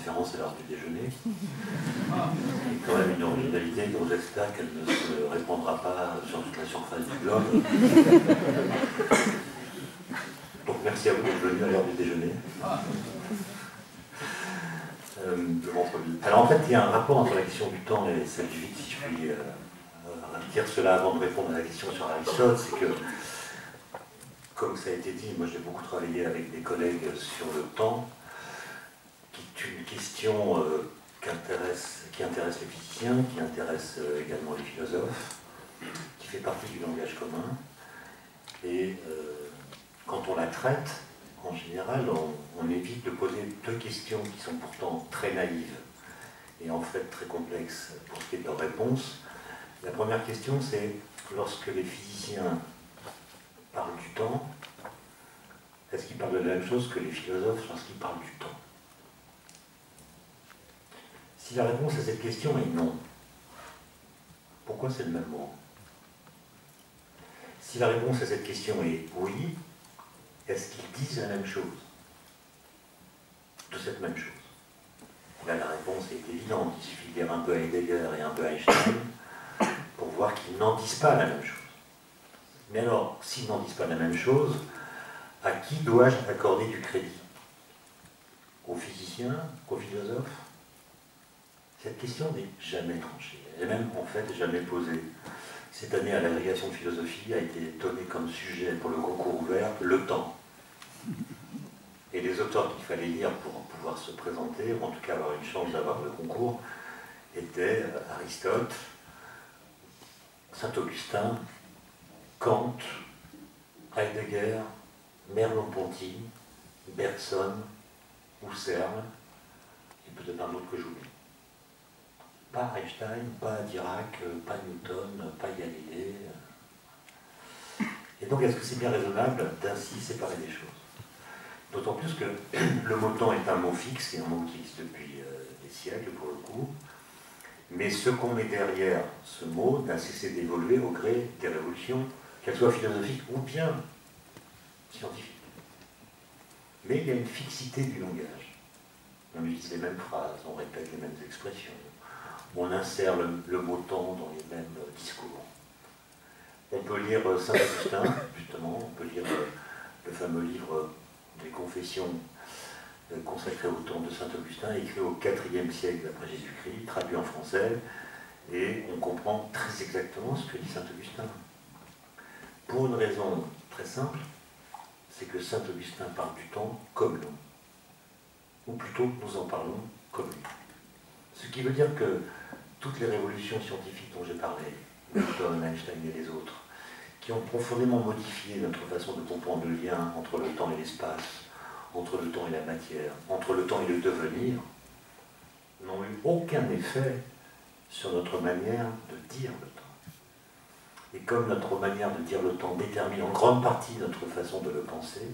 conférence à l'heure du déjeuner. C'est quand même une originalité dont j'espère qu'elle ne se répandra pas sur toute la surface du globe. Donc merci à vous d'être venus à l'heure du déjeuner. Je montre vite. Alors en fait, il y a un rapport entre la question du temps et celle du vide, si je puis dire cela avant de répondre à la question sur Aristote, c'est que, comme ça a été dit, moi j'ai beaucoup travaillé avec des collègues sur le temps, qui est une question qui intéresse les physiciens, qui intéresse également les philosophes, qui fait partie du langage commun. Et quand on la traite, en général, on évite de poser deux questions qui sont pourtant très naïves et en fait très complexes pour ce qui est de leur réponse. La première question, c'est lorsque les physiciens parlent du temps, est-ce qu'ils parlent de la même chose que les philosophes lorsqu'ils parlent du temps? Si la réponse à cette question est non, pourquoi c'est le même mot? Si la réponse à cette question est oui, est-ce qu'ils disent la même chose de cette même chose? Là, la réponse est évidente. Il suffit de lire un peu Heidegger et un peu Einstein pour voir qu'ils n'en disent pas la même chose. Mais alors, s'ils n'en disent pas la même chose, à qui dois-je accorder du crédit? Aux physiciens? Aux philosophes? Cette question n'est jamais tranchée. Elle n'est même en fait jamais posée. Cette année, à l'agrégation de philosophie, a été donnée comme sujet pour le concours ouvert le temps. Et les auteurs qu'il fallait lire pour pouvoir se présenter, ou en tout cas avoir une chance d'avoir le concours, étaient Aristote, Saint-Augustin, Kant, Heidegger, Merleau-Ponty, Bergson, Husserl, et peut-être un autre que j'oublie. Pas Einstein, pas Dirac, pas Newton, pas Galilée. Et donc, est-ce que c'est bien raisonnable d'ainsi séparer les choses? D'autant plus que le mot temps est un mot fixe, et un mot qui existe depuis des siècles pour le coup, mais ce qu'on met derrière ce mot n'a cessé d'évoluer au gré des révolutions, qu'elles soient philosophiques ou bien scientifiques. Mais il y a une fixité du langage. On utilise les mêmes phrases, on répète les mêmes expressions, on insère le mot temps dans les mêmes discours. On peut lire Saint-Augustin, justement, on peut lire le fameux livre des Confessions consacré au temps de Saint-Augustin, écrit au IVe siècle après Jésus-Christ, traduit en français, et on comprend très exactement ce que dit Saint-Augustin. Pour une raison très simple, c'est que Saint-Augustin parle du temps comme nous, ou plutôt nous en parlons comme lui. Ce qui veut dire que toutes les révolutions scientifiques dont j'ai parlé, Newton, Einstein et les autres, qui ont profondément modifié notre façon de comprendre le lien entre le temps et l'espace, entre le temps et la matière, entre le temps et le devenir, n'ont eu aucun effet sur notre manière de dire le temps. Et comme notre manière de dire le temps détermine en grande partie notre façon de le penser,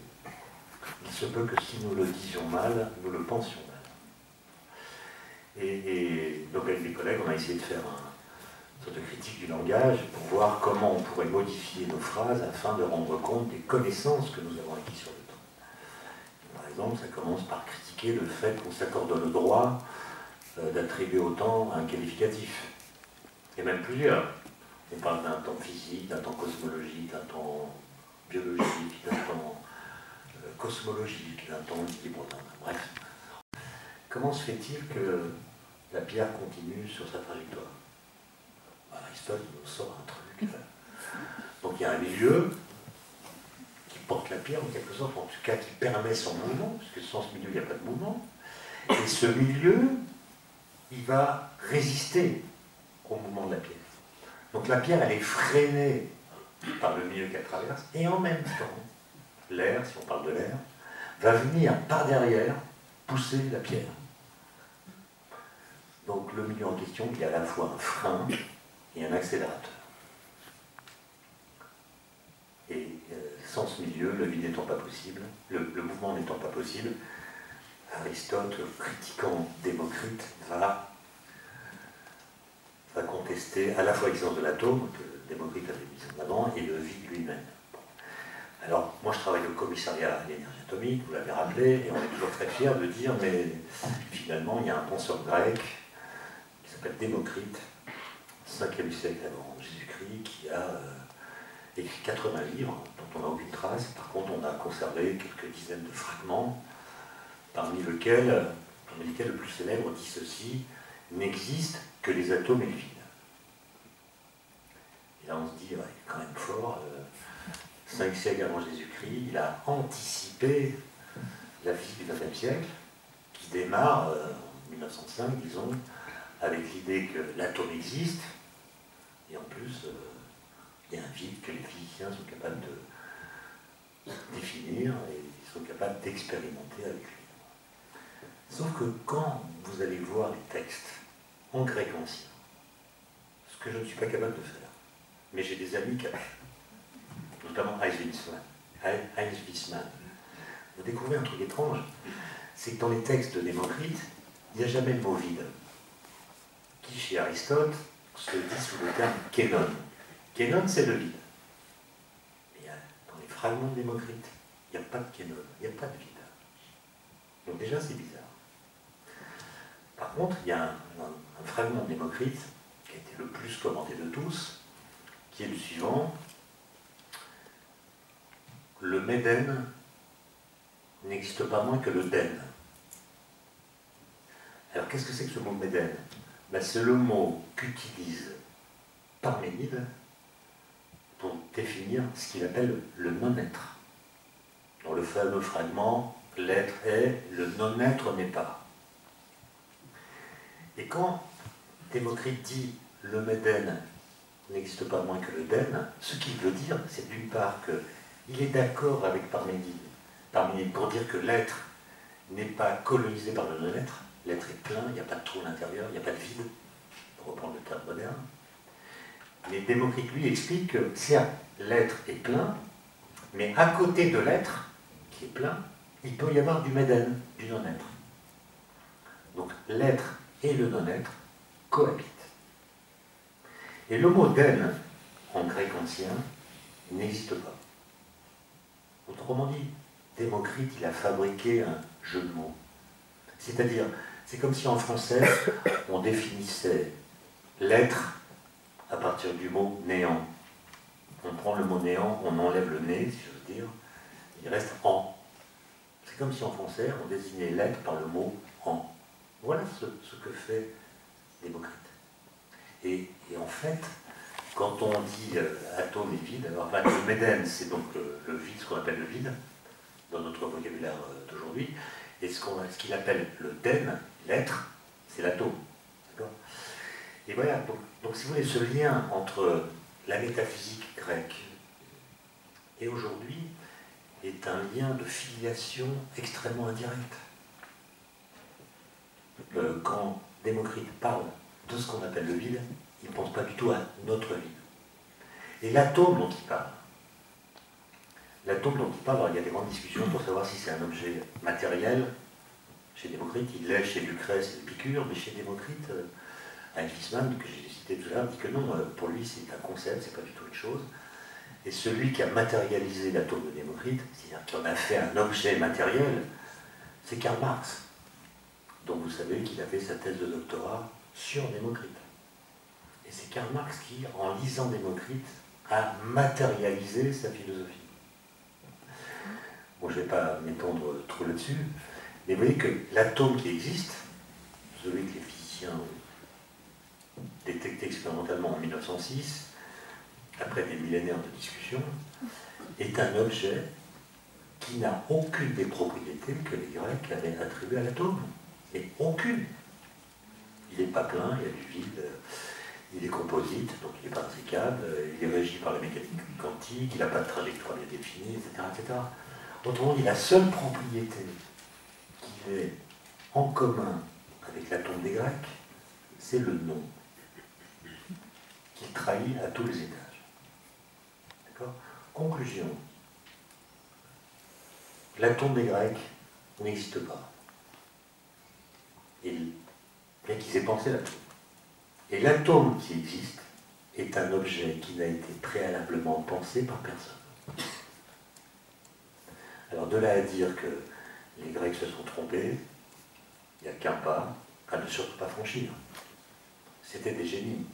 il se peut que si nous le disions mal, nous le pensions mal. Et donc avec mes collègues, on a essayé de faire une sorte de critique du langage pour voir comment on pourrait modifier nos phrases afin de rendre compte des connaissances que nous avons acquises sur le temps. Par exemple, ça commence par critiquer le fait qu'on s'accorde le droit d'attribuer au temps un qualificatif. Et même plusieurs. On parle d'un temps physique, d'un temps cosmologique, d'un temps biologique, d'un temps cosmologique, d'un temps libre, bref. Comment se fait-il que la pierre continue sur sa trajectoire? Aristote nous sort un truc. Donc il y a un milieu qui porte la pierre en quelque sorte, en tout cas qui permet son mouvement, puisque sans ce milieu il n'y a pas de mouvement. Et ce milieu, il va résister au mouvement de la pierre. Donc la pierre, elle est freinée par le milieu qu'elle traverse, et en même temps, l'air, si on parle de l'air, va venir par derrière pousser la pierre. Donc le milieu en question, il y a à la fois un frein et un accélérateur. Et sans ce milieu, le vide n'étant pas possible, le mouvement n'étant pas possible, Aristote, critiquant Démocrite, va contester à la fois l'existence de l'atome, que Démocrite avait mis en avant, et le vide lui-même. Alors, moi je travaille au commissariat à l'énergie atomique, vous l'avez rappelé, et on est toujours très fiers de dire, mais finalement, finalement, il y a un penseur grec qui s'appelle Démocrite, 5e siècle avant Jésus-Christ, qui a écrit 80 livres dont on n'a aucune trace. Par contre, on a conservé quelques dizaines de fragments, parmi lesquels le plus célèbre dit ceci: n'existe que les atomes et le vide. Et là, on se dit, ouais, il est quand même fort. 5 siècles avant Jésus-Christ, il a anticipé la physique du XXe siècle, qui démarre en 1905, disons, avec l'idée que l'atome existe, et en plus, il y a un vide que les physiciens sont capables de définir et ils sont capables d'expérimenter avec lui. Sauf que quand vous allez voir les textes en grec ancien, ce que je ne suis pas capable de faire, mais j'ai des amis qui avaient, notamment Heinz Wiesmann, vous découvrez un truc étrange, c'est que dans les textes de Démocrite, il n'y a jamais le mot vide, qui chez Aristote se dit sous le terme kénon. Kénon, c'est le vide. Mais dans les fragments de Démocrite, il n'y a pas de kénon, il n'y a pas de vide. Donc déjà, c'est bizarre. Par contre, il y a un fragment de Démocrite qui a été le plus commenté de tous, qui est le suivant. Le médène n'existe pas moins que le dène. Alors, qu'est-ce que c'est que ce mot médène? Ben, c'est le mot qu'utilise Parménide pour définir ce qu'il appelle le non-être. Dans le fameux fragment, l'être est, le non-être n'est pas. Et quand Démocrite dit le médène n'existe pas moins que le dène, ce qu'il veut dire, c'est d'une part qu'il est d'accord avec Parménide pour dire que l'être n'est pas colonisé par le non-être, l'être est plein, il n'y a pas de trou à l'intérieur, il n'y a pas de vide, pour reprendre le terme moderne. Mais Démocrite, lui, explique que certes, l'être est plein, mais à côté de l'être, qui est plein, il peut y avoir du médène, du non-être. Donc l'être et le non-être cohabitent. Et le mot dène, en grec ancien, n'existe pas. Autrement dit, Démocrite, il a fabriqué un jeu de mots. C'est-à-dire, c'est comme si en français, on définissait l'être à partir du mot néant. On prend le mot néant, on enlève le né, si je veux dire, il reste en. C'est comme si en français, on désignait l'être par le mot en. Voilà ce que fait Démocrite. Et en fait, quand on dit atome et vide, alors le médène, c'est donc le vide, ce qu'on appelle le vide, dans notre vocabulaire d'aujourd'hui, et ce qu'il appelle le dène, l'être, c'est l'atome. D'accord ? Et voilà, donc si vous voulez, ce lien entre la métaphysique grecque et aujourd'hui est un lien de filiation extrêmement indirect. Quand Démocrite parle de ce qu'on appelle le vide, il ne pense pas du tout à notre vide. Et l'atome dont il parle, alors il y a des grandes discussions pour savoir si c'est un objet matériel. Chez Démocrite, il l'est, chez Lucrèce et Épicure, mais chez Démocrite, Heinz Wiesmann, que j'ai cité tout à l'heure, dit que non, pour lui c'est un concept, c'est pas du tout une chose. Et celui qui a matérialisé l'atome de Démocrite, c'est-à-dire qui en a fait un objet matériel, c'est Karl Marx, dont vous savez qu'il a fait sa thèse de doctorat sur Démocrite. Et c'est Karl Marx qui, en lisant Démocrite, a matérialisé sa philosophie. Bon, je ne vais pas m'étendre trop là-dessus, mais vous voyez que l'atome qui existe, celui que les physiciens ont détecté expérimentalement en 1906, après des millénaires de discussion, est un objet qui n'a aucune des propriétés que les Grecs avaient attribuées à l'atome. Mais aucune. Il n'est pas plein, il y a du vide, il est composite, donc il n'est pas insécable, il est régi par la mécanique quantique, il n'a pas de trajectoire bien définie, etc., etc. Autrement dit, la seule propriété qu'il ait en commun avec l'atome des Grecs, c'est le nom, qu'il trahit à tous les étages. D'accord ? Conclusion. L'atome des Grecs n'existe pas. Et bien qu'ils aient pensé l'atome. Et l'atome qui existe est un objet qui n'a été préalablement pensé par personne. Alors de là à dire que les Grecs se sont trompés, Il n'y a qu'un pas à ne surtout pas franchir. C'était des génies.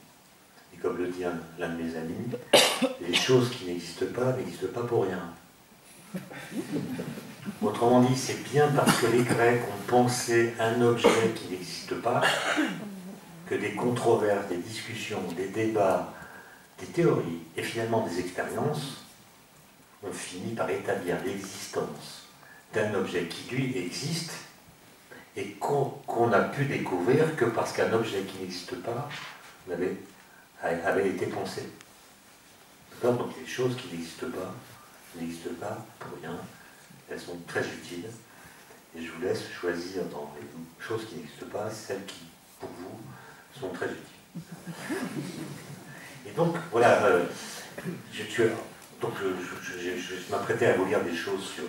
Et comme le dit l'un de mes amis, les choses qui n'existent pas pour rien. Autrement dit, c'est bien parce que les Grecs ont pensé un objet qui n'existe pas que des controverses, des discussions, des débats, des théories et finalement des expériences ont fini par établir l'existence d'un objet qui, lui, existe et qu'on a pu découvrir que parce qu'un objet qui n'existe pas avait été pensé. Donc les choses qui n'existent pas pour rien, elles sont très utiles. Et je vous laisse choisir dans les choses qui n'existent pas, celles qui, pour vous, sont très utiles. Et donc, voilà, je m'apprêtais à vous lire des choses sur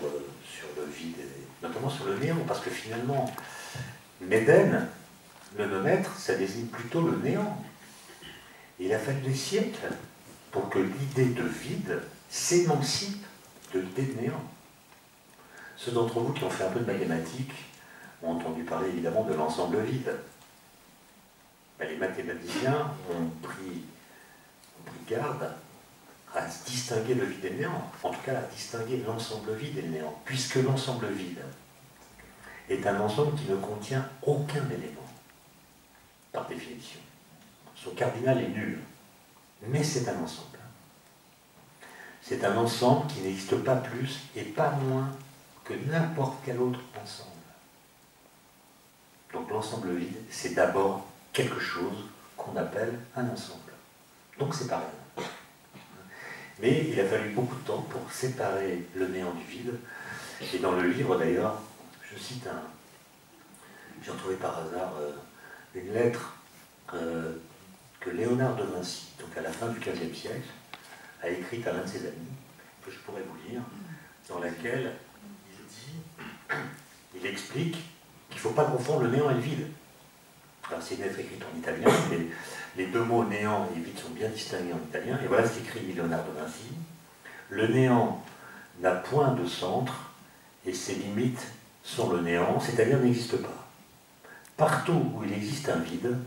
le vide, et notamment sur le néant, parce que finalement, l'Éden, le non-être, ça désigne plutôt le néant. Et il a fallu des siècles pour que l'idée de vide s'émancipe de l'idée de néant. Ceux d'entre vous qui ont fait un peu de mathématiques ont entendu parler évidemment de l'ensemble vide. Ben, les mathématiciens ont pris garde à distinguer le vide et le néant, en tout cas à distinguer l'ensemble vide et le néant, puisque l'ensemble vide est un ensemble qui ne contient aucun élément, par définition. Son cardinal est nul, mais c'est un ensemble. C'est un ensemble qui n'existe pas plus et pas moins que n'importe quel autre ensemble. Donc l'ensemble vide, c'est d'abord quelque chose qu'on appelle un ensemble. Donc c'est pareil. Mais il a fallu beaucoup de temps pour séparer le néant du vide. Et dans le livre d'ailleurs, je cite j'ai retrouvé par hasard une lettre que Léonard de Vinci, donc à la fin du XVe siècle, a écrite à l'un de ses amis, que je pourrais vous lire, dans laquelle il explique qu'il ne faut pas confondre le néant et le vide. Alors c'est une lettre écrite en italien, mais les deux mots néant et vide sont bien distingués en italien, et voilà ce qu'écrit Léonard de Vinci. Le néant n'a point de centre, et ses limites sont le néant, c'est-à-dire n'existe pas. Partout où il existe un vide,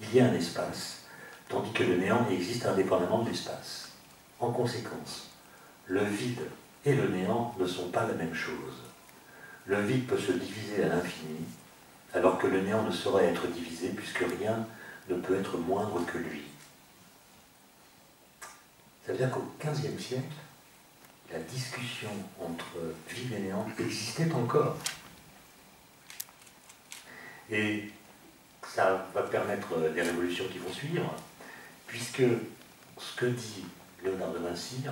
il y a un espace, tandis que le néant existe indépendamment de l'espace. En conséquence, le vide et le néant ne sont pas la même chose. Le vide peut se diviser à l'infini, alors que le néant ne saurait être divisé, puisque rien ne peut être moindre que lui. Ça veut dire qu'au XVe siècle, la discussion entre vide et néant existait encore. Et ça va permettre des révolutions qui vont suivre, puisque ce que dit Léonard de Vinci,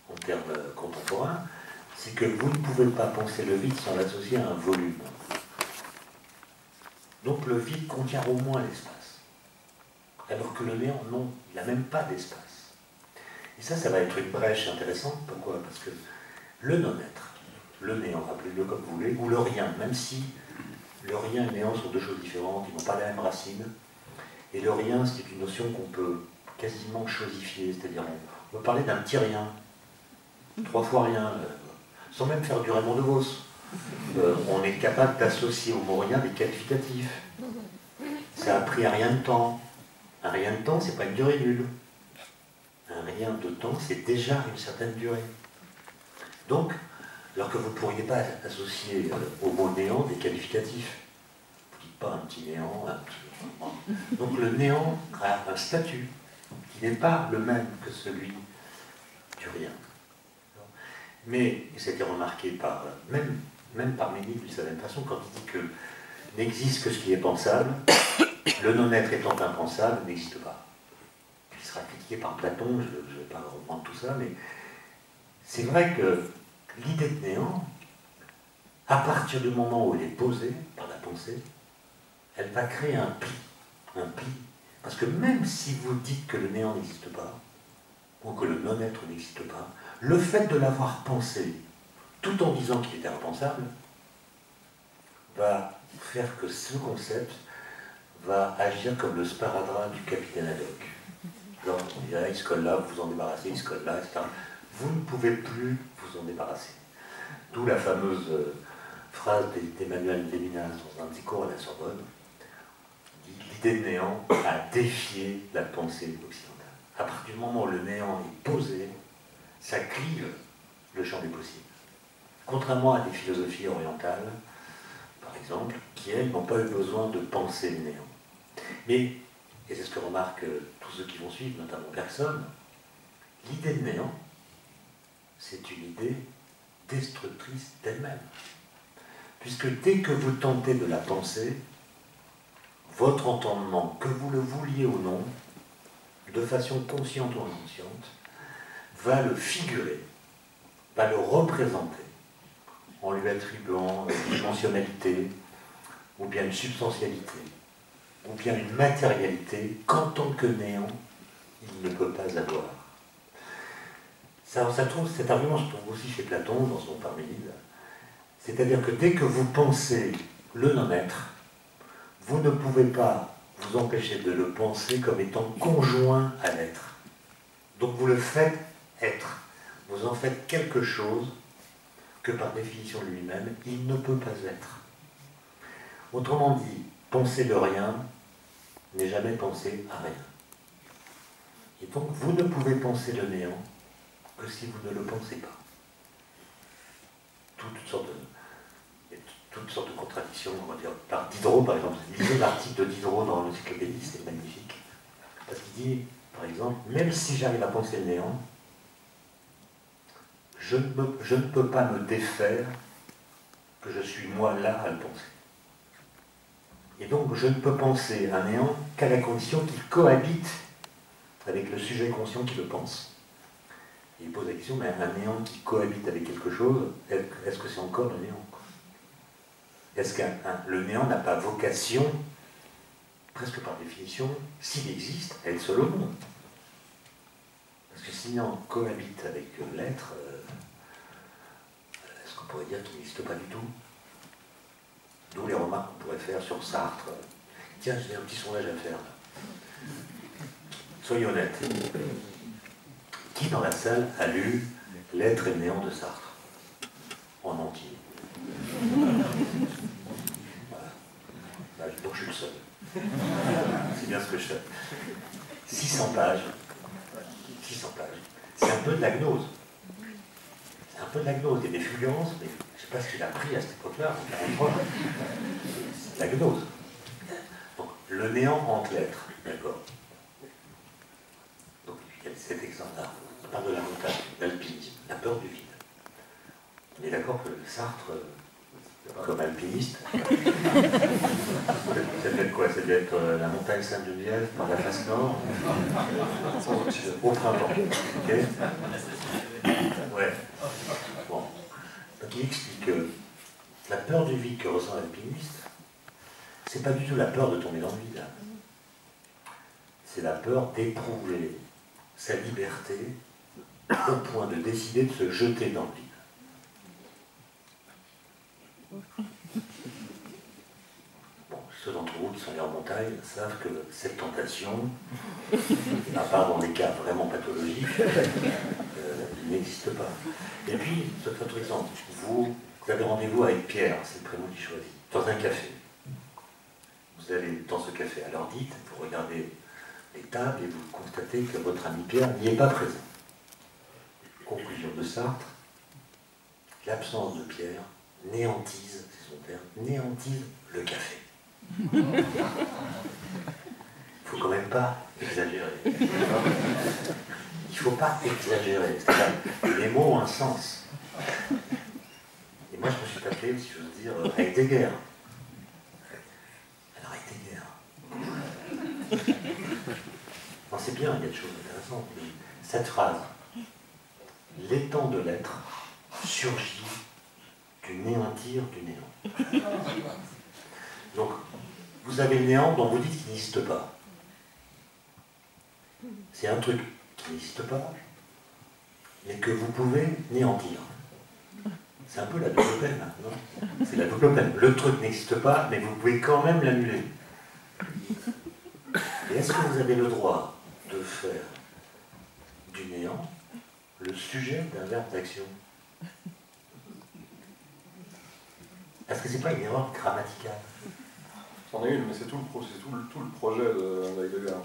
en termes contemporains, c'est que vous ne pouvez pas penser le vide sans l'associer à un volume. Donc le vide contient au moins l'espace. Alors que le néant, non, il n'a même pas d'espace. Et ça va être une brèche intéressante. Pourquoi? Parce que le non-être, le néant, appelez-le comme vous voulez, ou le rien, même si le rien et le néant sont deux choses différentes, ils n'ont pas la même racine. Et le rien, c'est une notion qu'on peut quasiment chosifier, c'est-à-dire on peut parler d'un petit rien, 3 fois rien, sans même faire du Raymond DeVos. On est capable d'associer au mot rien des qualificatifs. Ça a pris un rien de temps. Un rien de temps, c'est pas une durée nulle. Un rien de temps, c'est déjà une certaine durée. Donc, alors que vous ne pourriez pas associer au mot néant des qualificatifs. Vous ne dites pas un petit néant, un petit... Donc le néant a un statut qui n'est pas le même que celui du rien. Mais, et c'était remarqué par, même par Ménil de sa même façon, quand il dit que n'existe que ce qui est pensable, le non-être étant impensable, n'existe pas. Il sera critiqué par Platon, je ne vais pas reprendre tout ça, mais c'est vrai que l'idée de néant, à partir du moment où elle est posée par la pensée, elle va créer un pli. Un pli. Parce que même si vous dites que le néant n'existe pas, ou que le non-être n'existe pas, le fait de l'avoir pensé, tout en disant qu'il était impensable, va faire que ce concept va agir comme le sparadrap du capitaine Haddock. Alors, on dirait, il se colle là, vous vous en débarrassez, il se colle là, etc. Vous ne pouvez plus vous en débarrasser. D'où la fameuse phrase d'Emmanuel Levinas dans un discours à la Sorbonne, l'idée de néant a défié la pensée occidentale. À partir du moment où le néant est posé, ça clive le champ des possibles. Contrairement à des philosophies orientales, par exemple, qui, elles, n'ont pas eu besoin de penser le néant. Mais, et c'est ce que remarquent tous ceux qui vont suivre, notamment Bergson, l'idée de néant, c'est une idée destructrice d'elle-même. Puisque dès que vous tentez de la penser, votre entendement, que vous le vouliez ou non, de façon consciente ou inconsciente, va le figurer, va le représenter, en lui attribuant une dimensionnalité, ou bien une substantialité, ou bien une matérialité qu'en tant que néant, il ne peut pas avoir. Cet argument se trouve aussi chez Platon, dans son Parménide. C'est-à-dire que dès que vous pensez le non-être, vous ne pouvez pas vous empêcher de le penser comme étant conjoint à l'être. Donc vous le faites être. Vous en faites quelque chose que par définition lui-même, il ne peut pas être. Autrement dit, penser le rien n'est jamais penser à rien. Et donc vous ne pouvez penser le néant que si vous ne le pensez pas. Toutes sortes de contradictions, on va dire, par Diderot par exemple. Lisez l'article de Diderot dans l'encyclopédie, c'est magnifique. Parce qu'il dit, par exemple, même si j'arrive à penser le néant, je ne peux pas me défaire que je suis moi là à le penser. Et donc je ne peux penser un néant qu'à la condition qu'il cohabite avec le sujet conscient qui le pense. Et il pose la question, mais un néant qui cohabite avec quelque chose, est-ce que c'est encore le néant? Est-ce que le néant n'a pas vocation, presque par définition, s'il existe, à être seul au monde? Parce que si le néant cohabite avec l'être, est-ce qu'on pourrait dire qu'il n'existe pas du tout? D'où les remarques qu'on pourrait faire sur Sartre. Tiens, j'ai un petit sondage à faire. Soyez honnêtes. Qui dans la salle a lu L'être et le néant de Sartre? En entier. Voilà. Donc je suis le seul. C'est bien ce que je fais. 600 pages. 600 pages. C'est un peu de la gnose. C'est un peu de la gnose. Il y a des fulgurances, mais je ne sais pas ce qu'il a pris à cette époque-là, en 43. C'est de la gnose. Donc, le néant entre l'être, d'accord. Donc, il y a cet exemple-là. On parle de la montagne, l'alpinisme, la peur du vide. On est d'accord que Sartre, comme alpiniste, ça devait être quoi? Ça devait être la montagne Sainte-Geneviève par la face nord, au printemps. Ok? Ouais. Bon. Donc il explique que la peur du vide que ressent l'alpiniste, c'est pas du tout la peur de tomber dans le vide. C'est la peur d'éprouver sa liberté au point de décider de se jeter dans le vide. Bon, ceux d'entre vous qui sont allés en montagne savent que cette tentation, à part dans des cas vraiment pathologiques, il n'existe pas. Et puis, cet autre exemple, vous avez rendez-vous avec Pierre, c'est le prénom qu'il choisit, dans un café. Vous allez dans ce café à l'heure dite, vous regardez les tables et vous constatez que votre ami Pierre n'y est pas présent. Conclusion de Sartre, l'absence de Pierre néantise, c'est son terme, néantise le café. Il ne faut quand même pas exagérer. Il ne faut pas exagérer. C'est-à-dire, les mots ont un sens. Et moi, je me suis tapé, si j'ose dire, Heidegger. Alors, Heidegger. Non, c'est bien, il y a des choses intéressantes. Mais cette phrase, l'étang de l'être surgit du néantir du néant. Donc, vous avez le néant dont vous dites qu'il n'existe pas. C'est un truc qui n'existe pas, mais que vous pouvez néantir. C'est un peu la double peine, non? C'est la double peine. Le truc n'existe pas, mais vous pouvez quand même l'annuler. Et est-ce que vous avez le droit de faire du néant le sujet d'un verbe d'action? Est-ce que c'est pas une erreur grammaticale? C'en est une, mais c'est tout le projet d'Heidegger,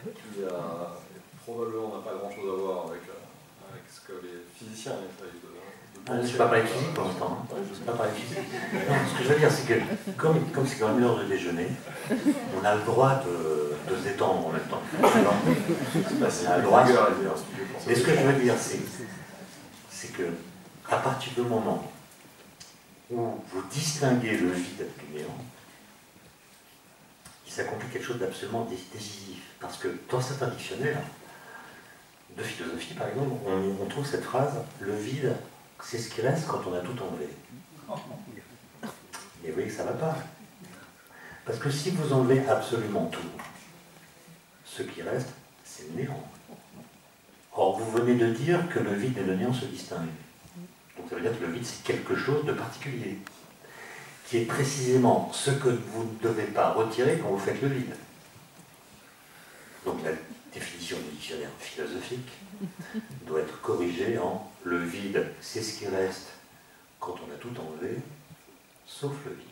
qui probablement n'a pas grand-chose à voir avec ce que les physiciens essayent de je ne suis pas parlé de physique pour l'instant. Je ne suis pas parlé de physique. Non, ce que je veux dire, c'est que, comme c'est quand même l'heure de déjeuner, on a le droit de se détendre en même temps. On a le droit. Mais ce que je veux dire, c'est que, à partir du moment où vous distinguez le vide du néant, il s'accomplit quelque chose d'absolument décisif. Parce que dans certains dictionnaires de philosophie, par exemple, on trouve cette phrase « le vide, c'est ce qui reste quand on a tout enlevé ». Et vous voyez que ça ne va pas. Parce que si vous enlevez absolument tout, ce qui reste, c'est le néant. Or, vous venez de dire que le vide et le néant se distinguent. Donc ça veut dire que le vide, c'est quelque chose de particulier, qui est précisément ce que vous ne devez pas retirer quand vous faites le vide. Donc la définition du dictionnaire philosophique doit être corrigée en « le vide, c'est ce qui reste quand on a tout enlevé, sauf le vide ».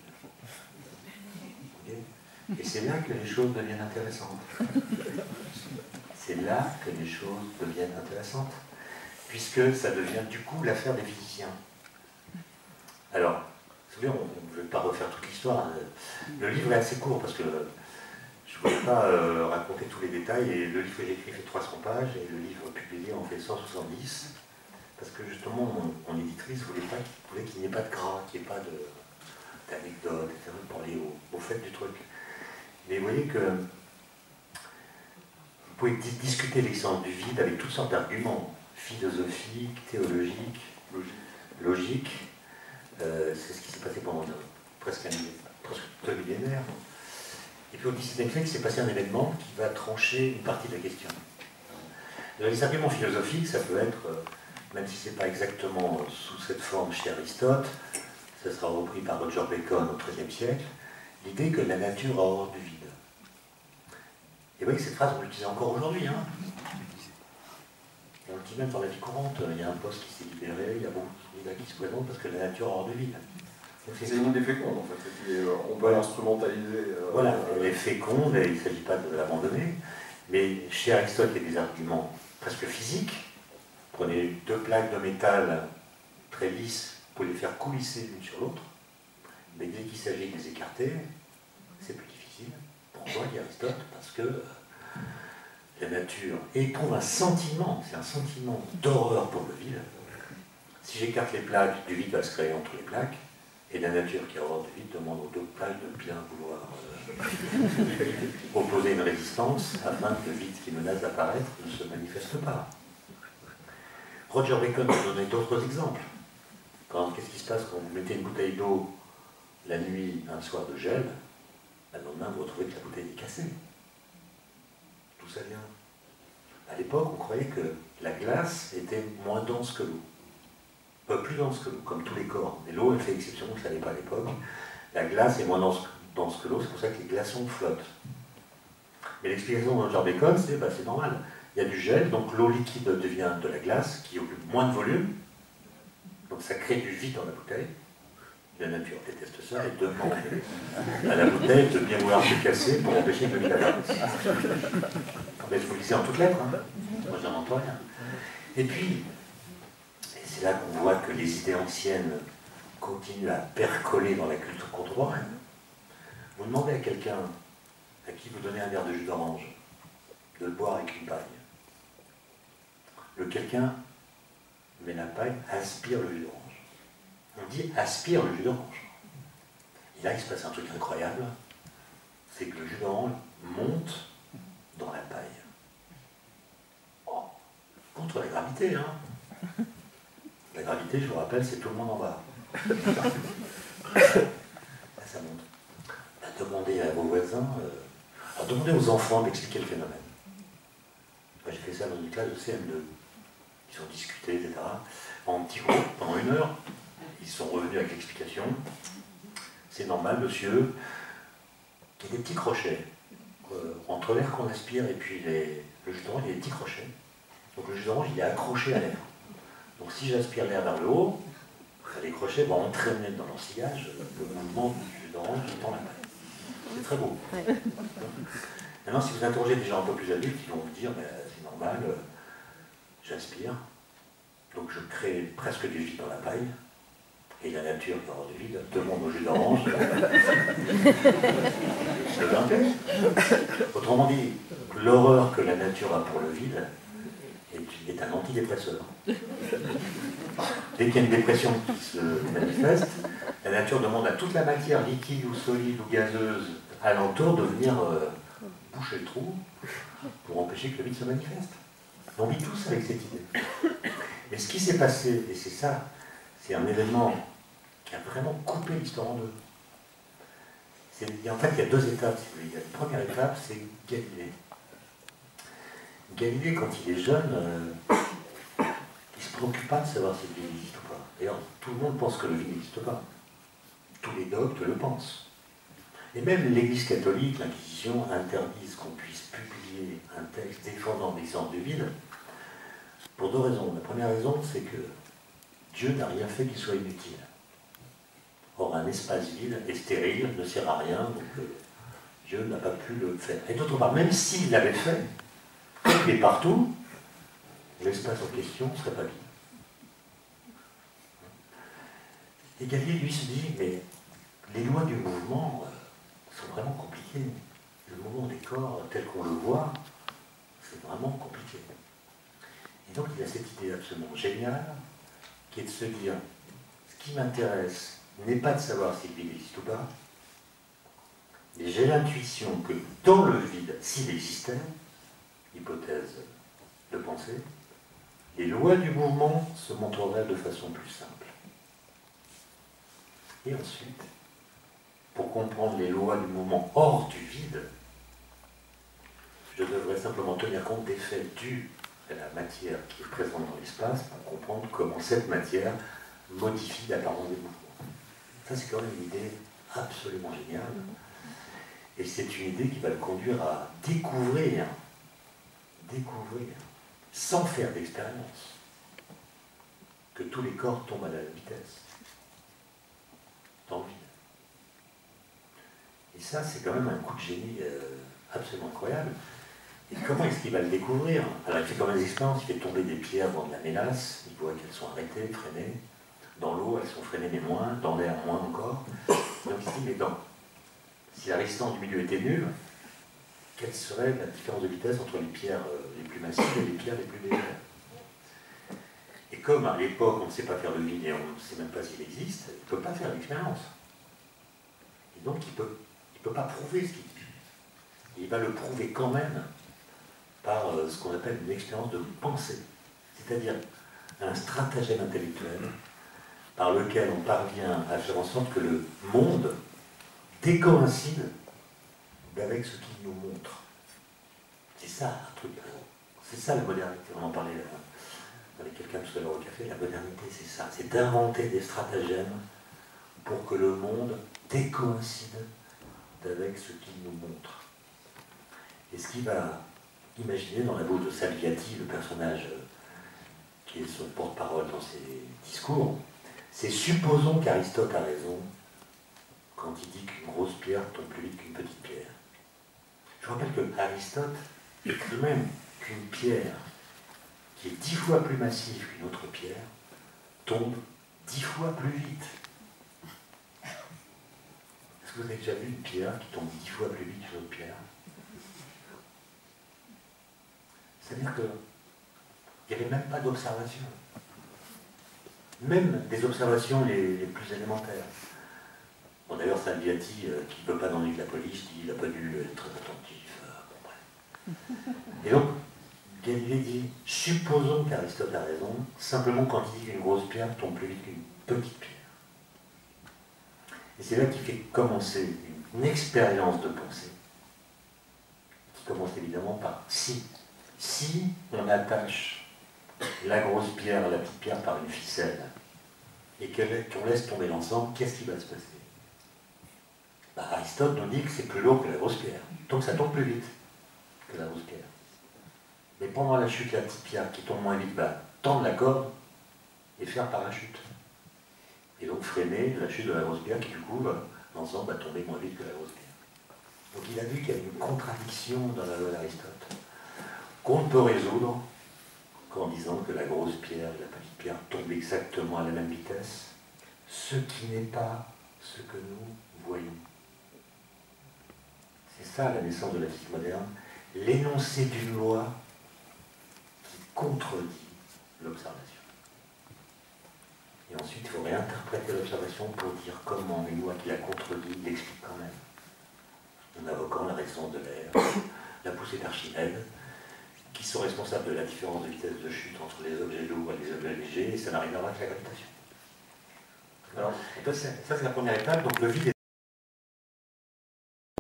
Okay. Et c'est là que les choses deviennent intéressantes. C'est là que les choses deviennent intéressantes, puisque ça devient du coup l'affaire des physiciens. Alors, je ne vais pas refaire toute l'histoire. Le livre est assez court parce que je ne voulais pas raconter tous les détails, et le livre que j'ai écrit fait 300 pages, et le livre publié en fait 170, parce que justement, mon éditrice voulait qu'il n'y ait pas de gras, qu'il n'y ait pas d'anecdotes, etc., pour aller au fait du truc. Mais vous voyez que vous pouvez discuter l'existence du vide avec toutes sortes d'arguments, philosophiques, théologiques, logiques. C'est ce qui s'est passé pendant presque 2 millénaires. Et puis au XVIIe siècle, il s'est passé un événement qui va trancher une partie de la question. Alors, les arguments philosophiques, ça peut être, même si ce n'est pas exactement sous cette forme chez Aristote, ça sera repris par Roger Bacon au XIIIe siècle, l'idée que la nature a horreur du vide. Et vous voyez que cette phrase, on l'utilise encore aujourd'hui. Hein. On le dit même dans la vie courante, il y a un poste qui s'est libéré, il y a beaucoup de candidats qui se présentent parce que la nature a horreur du vide. C'est une idée féconde, en fait. On peut l'instrumentaliser. Voilà, elle est féconde, et il ne s'agit pas de l'abandonner. Mais chez Aristote, il y a des arguments presque physiques. Prenez 2 plaques de métal très lisses, vous pouvez les faire coulisser l'une sur l'autre. Mais dès qu'il s'agit de les écarter, c'est plus difficile. Pourquoi, dit Aristote? Parce que la nature éprouve un sentiment, c'est un sentiment d'horreur pour le vide. Si j'écarte les plaques, du vide va se créer entre les plaques. Et la nature qui a horreur du vide demande aux 2 plaques de bien vouloir opposer une résistance afin que le vide qui menace d'apparaître ne se manifeste pas. Roger Bacon a donné d'autres exemples. Par exemple, qu'est-ce qui se passe quand vous mettez une bouteille d'eau la nuit, un soir de gel, le lendemain vous retrouvez que la bouteille est cassée. D'où ça vient? À l'époque, on croyait que la glace était moins dense que l'eau. Plus dense que l'eau, comme tous les corps. Mais l'eau, elle fait exception, ça n'est pas à l'époque. La glace est moins dense que l'eau, c'est pour ça que les glaçons flottent. Mais l'explication de Roger Bacon, c'est normal. Il y a du gel, donc l'eau liquide devient de la glace, qui occupe moins de volume, donc ça crée du vide dans la bouteille. La nature déteste ça et demande à la bouteille de bien vouloir se casser pour empêcher que le vide apparaisse. Mais je vous le disais en toutes lettres, hein. Moi je n'invente rien. Et puis, c'est là qu'on voit que les idées anciennes continuent à percoler dans la culture contemporaine. Vous demandez à quelqu'un à qui vous donnez un verre de jus d'orange de le boire avec une paille. Le quelqu'un met la paille, aspire le jus d'orange. On dit aspire le jus d'orange. Et là, il se passe un truc incroyable, c'est que le jus d'orange monte dans la paille. Oh, contre la gravité, hein. La gravité, je vous rappelle, c'est tout le monde en bas. Là, ça monte. Demandez à vos voisins, demandez aux enfants d'expliquer le phénomène. Moi, j'ai fait ça dans une classe de CM2. Ils ont discuté, etc. En petit groupe, pendant 1 heure, ils sont revenus avec l'explication. C'est normal, monsieur, qu'il y ait des petits crochets. Entre l'air qu'on aspire et puis le jus d'orange, il y a des petits crochets. Donc le jus d'orange, il est accroché à l'air. Donc si j'aspire l'air vers le haut, les crochets vont entraîner dans l'ensillage le mouvement du jus d'orange dans la paille. C'est très beau. Ouais. Maintenant, si vous interrogez des gens un peu plus adultes, ils vont vous dire, c'est normal, j'aspire, donc je crée presque du vide dans la paille, et la nature qui aura du vide demande au jus d'orange de l'intérêt. Autrement dit, l'horreur que la nature a pour le vide est un antidépresseur. Dès qu'il y a une dépression qui se manifeste, la nature demande à toute la matière liquide ou solide ou gazeuse alentour de venir boucher le trou pour empêcher que le vide se manifeste. On vit tous avec cette idée. Et ce qui s'est passé, et c'est ça, c'est un événement qui a vraiment coupé l'histoire en deux. En fait, il y a deux étapes, si vous voulez. La première étape, c'est Galilée. Galilée, quand il est jeune, il ne se préoccupe pas de savoir si le vide existe ou pas. D'ailleurs, tout le monde pense que le vide n'existe pas. Tous les doctes le pensent. Et même l'Église catholique, l'Inquisition, interdisent qu'on puisse publier un texte défendant l'existence du vide pour deux raisons. La première raison, c'est que Dieu n'a rien fait qui soit inutile. Or, un espace vide et stérile ne sert à rien, donc Dieu n'a pas pu le faire. Et d'autre part, même s'il l'avait fait, comme il est partout, l'espace en question ne serait pas vide. Et Galilée, lui, se dit, mais les lois du mouvement sont vraiment compliquées. Le mouvement des corps, tel qu'on le voit, c'est vraiment compliqué. Et donc, il a cette idée absolument géniale, qui est de se dire, ce qui m'intéresse n'est pas de savoir si le vide existe ou pas, mais j'ai l'intuition que dans le vide, s'il existait, hypothèse de pensée, les lois du mouvement se montreraient de façon plus simple. Et ensuite, pour comprendre les lois du mouvement hors du vide, je devrais simplement tenir compte des faits dus à la matière qui est présente dans l'espace pour comprendre comment cette matière modifie l'apparence des mouvements. Ça, c'est quand même une idée absolument géniale. Et c'est une idée qui va le conduire à découvrir, sans faire d'expérience, que tous les corps tombent à la même vitesse, dans le vide. Et ça, c'est quand même un coup de génie absolument incroyable. Et comment est-ce qu'il va le découvrir? Alors, il fait quand même des expériences, il fait tomber des pierres dans de la mélasse, il voit qu'elles sont arrêtées, freinées. Dans l'eau, elles sont freinées mais moins, dans l'air moins encore. Donc il se dit, mais si la résistance du milieu était nulle, quelle serait la différence de vitesse entre les pierres les plus massives et les pierres les plus légères? Et comme à l'époque on ne sait pas faire le vide et on ne sait même pas s'il existe, il ne peut pas faire l'expérience. Et donc il ne peut pas prouver ce qu'il dit. Il va le prouver quand même par ce qu'on appelle une expérience de pensée, c'est-à-dire un stratagème intellectuel par lequel on parvient à faire en sorte que le monde décoïncide avec ce qu'il nous montre. C'est ça un truc. C'est ça la modernité. On en parlait avec quelqu'un tout à l'heure au café. La modernité, c'est ça. C'est d'inventer des stratagèmes pour que le monde décoïncide avec ce qu'il nous montre. Et ce qu'il va imaginer dans la bouche de Salviati, le personnage qui est son porte-parole dans ses discours, c'est supposons qu'Aristote a raison quand il dit qu'une grosse pierre tombe plus vite qu'une petite pierre. Je rappelle que Aristote écrit même qu'une pierre qui est 10 fois plus massive qu'une autre pierre tombe 10 fois plus vite. Est-ce que vous avez déjà vu une pierre qui tombe 10 fois plus vite qu'une autre pierre? C'est-à-dire qu'il n'y avait même pas d'observation. Même des observations les plus élémentaires. Bon, d'ailleurs, Salviati, qui ne veut pas donner de la police, dit qu'il n'a pas dû être très attentif. Bon, bref. Et donc, Galilée dit, supposons qu'Aristote a raison, simplement quand il dit qu'une grosse pierre tombe plus vite qu'une petite pierre. Et c'est là qu'il fait commencer une expérience de pensée, qui commence évidemment par si. Si on attache la grosse pierre à la petite pierre par une ficelle, et qu'on laisse tomber l'ensemble, qu'est-ce qui va se passer? Aristote nous dit que c'est plus lourd que la grosse pierre, donc ça tombe plus vite que la grosse pierre. Mais pendant la chute, la petite pierre qui tombe moins vite va tendre la corde et faire parachute. et donc freiner la chute de la grosse pierre qui du coup, l'ensemble va tomber moins vite que la grosse pierre. Donc il a vu qu'il y avait une contradiction dans la loi d'Aristote qu'on ne peut résoudre qu'en disant que la grosse pierre et la petite pierre tombent exactement à la même vitesse, ce qui n'est pas ce que nous voyons. C'est ça la naissance de la physique moderne, l'énoncé d'une loi qui contredit l'observation. Et ensuite, il faut réinterpréter l'observation pour dire comment une loi qui la contredit l'explique quand même. En invoquant la résistance de l'air, la poussée d'Archimède, qui sont responsables de la différence de vitesse de chute entre les objets lourds et les objets légers, et ça n'a rien à voir avec la gravitation. Alors, ça c'est la première étape, donc le vide est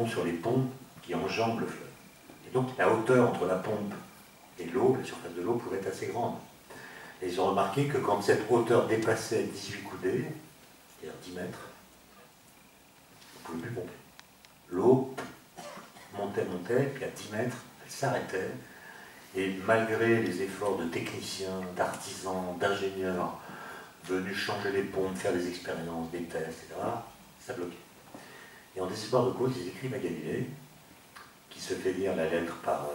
sur les ponts qui enjambent le fleuve. Et donc la hauteur entre la pompe et l'eau, la surface de l'eau, pouvait être assez grande. Et ils ont remarqué que quand cette hauteur dépassait 18 coudées, c'est-à-dire 10 mètres, on ne pouvait plus pomper. L'eau montait, puis à 10 mètres, elle s'arrêtait. Et malgré les efforts de techniciens, d'artisans, d'ingénieurs venus changer les pompes, faire des expériences, des tests, etc., ça bloquait. Et en désespoir de cause, ils écrivent à Galilée, qui se fait lire la lettre par